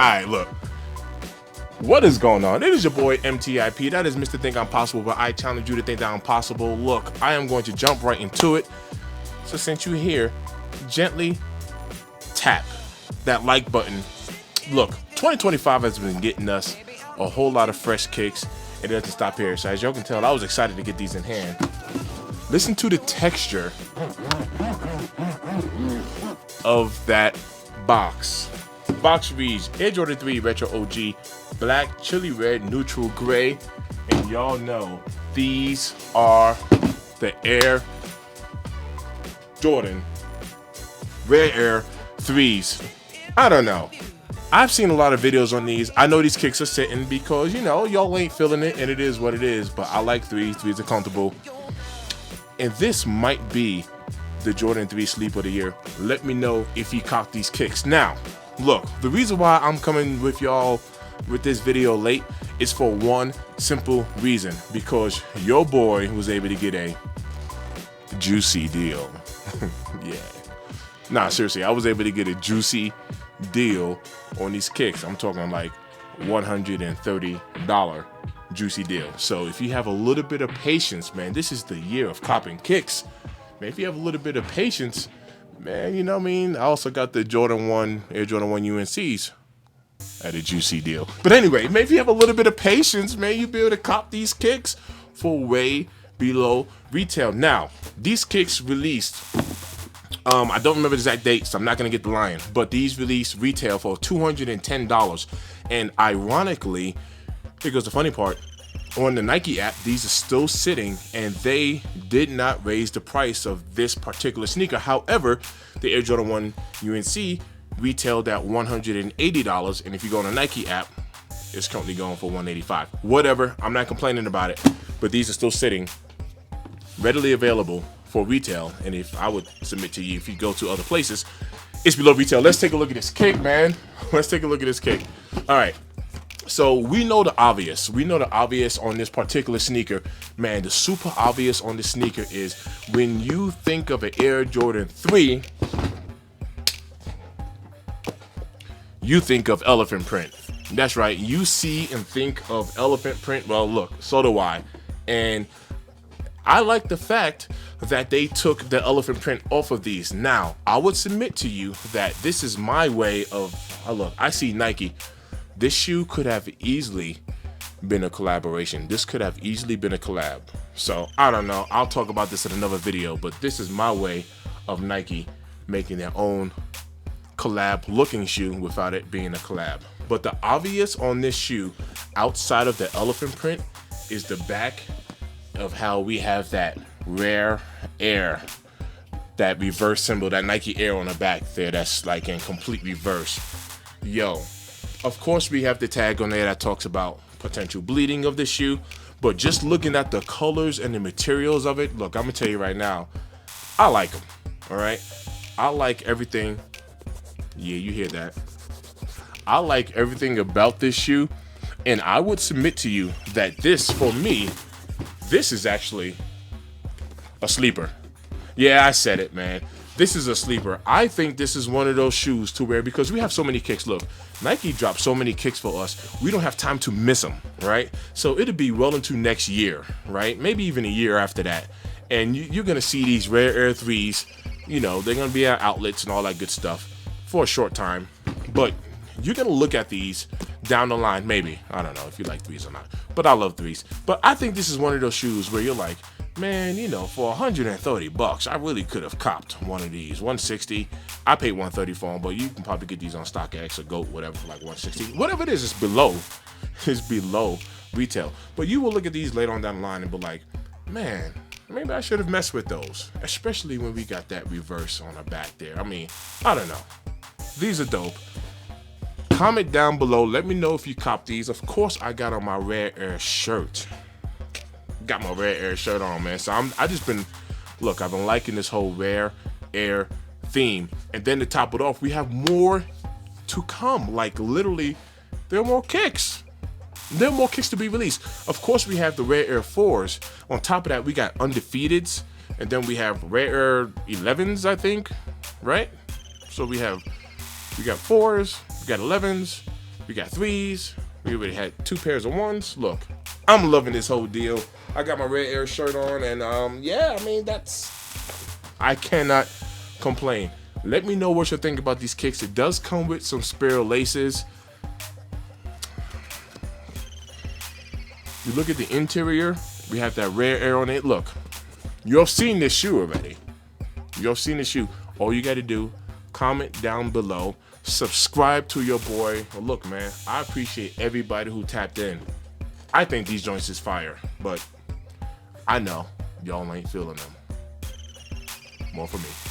Alright, look. What is going on? It is your boy MTIP. That is Mr. Think I'm Possible, but I challenge you to think that I'm possible. Look, I am going to jump right into it. So since you're here, gently tap that like button. Look, 2025 has been getting us a whole lot of fresh kicks. It doesn't stop here. So as y'all can tell, I was excited to get these in hand. Listen to the texture of that box. The box reads Air Jordan 3 Retro OG, black, Chile Red, neutral gray. And y'all know these are the Air Jordan Rare Air 3s. I don't know. I've seen a lot of videos on these. I know these kicks are sitting because, you know, y'all ain't feeling it, and it is what it is. But I like threes. Threes are comfortable. And this might be the Jordan 3 sleep of the year. Let me know if you caught these kicks. Now, look, the reason why I'm coming with y'all with this video late is for one simple reason. Because your boy was able to get a juicy deal. Yeah. Nah, seriously, I was able to get a juicy deal on these kicks. I'm talking like $130 juicy deal. So if you have a little bit of patience, man, this is the year of copping kicks. Man, if you have a little bit of patience, man, you know what I mean? I also got the Jordan 1, Air Jordan 1 UNCs at a juicy deal. But anyway, man, if you have a little bit of patience, man, you'll be able to cop these kicks for way below retail. Now, these kicks released, I don't remember the exact date, so I'm not going to get the line, but these released retail for $210. And ironically, here goes the funny part, on the Nike app, these are still sitting, and they did not raise the price of this particular sneaker. However, the Air Jordan 1 UNC retailed at $180, and if you go on the Nike app, it's currently going for $185. Whatever, I'm not complaining about it, but these are still sitting, readily available for retail. And if I would submit to you, if you go to other places, it's below retail. Let's take a look at this kick, man. Let's take a look at this kick. All right. So we know the obvious. We know the obvious on this particular sneaker. Man, the super obvious on this sneaker is when you think of an Air Jordan 3, you think of elephant print. That's right. You see and think of elephant print. Well, look, so do I. And I like the fact that they took the elephant print off of these. Now, I would submit to you that this is my way of, look, I see Nike. This shoe could have easily been a collaboration. This could have easily been a collab. So, I don't know. I'll talk about this in another video, but this is my way of Nike making their own collab looking shoe without it being a collab. But the obvious on this shoe, outside of the elephant print, is the back of how we have that Rare Air, that reverse symbol, that Nike Air on the back there, that's like in complete reverse. Yo, of course we have the tag on there that talks about potential bleeding of the shoe, but just looking at the colors and the materials of it, look, I'm gonna tell you right now, I like them. All right, I like everything. Yeah, you hear that? I like everything about this shoe, and I would submit to you that this, for me, this is actually a sleeper. Yeah, I said it, man. This is a sleeper. I think this is one of those shoes to wear because we have so many kicks. Look, Nike dropped so many kicks for us. We don't have time to miss them, right? So it'll be well into next year, right? Maybe even a year after that. And you're going to see these Rare Air 3s. You know, they're going to be at outlets and all that good stuff for a short time. But you're going to look at these down the line, maybe. I don't know if you like threes or not, but I love threes. But I think this is one of those shoes where you're like, man, you know, for $130, I really could have copped one of these. $160. I paid $130 for them, but you can probably get these on StockX or GOAT, whatever, for like $160. Whatever it is, it's below retail. But you will look at these later on down the line and be like, man, maybe I should have messed with those, especially when we got that reverse on the back there. I mean, I don't know. These are dope. Comment down below. Let me know if you cop these. Of course, I got on my Rare Air shirt. Got my Rare Air shirt on, man. So I've been liking this whole Rare Air theme. And then to top it off, we have more to come. Like literally, there are more kicks. There are more kicks to be released. Of course, we have the Rare Air 4s. On top of that, we got Undefeateds. And then we have Rare Air 11s, I think. Right? So we got 4s, we got 11s, We got 3s. We already had 2 pairs of 1s. Look, I'm loving this whole deal. I got my Red Air shirt on, and yeah, I mean, I cannot complain. Let me know what you think about these kicks. It does come with some spiral laces. You look at the interior, we have that Red Air on it. Look, you've seen this shoe already. You've seen the shoe. All you got to do, comment down below, subscribe to your boy. Well, look, man, I appreciate everybody who tapped in. I think these joints is fire, but I know y'all ain't feeling them. More for me.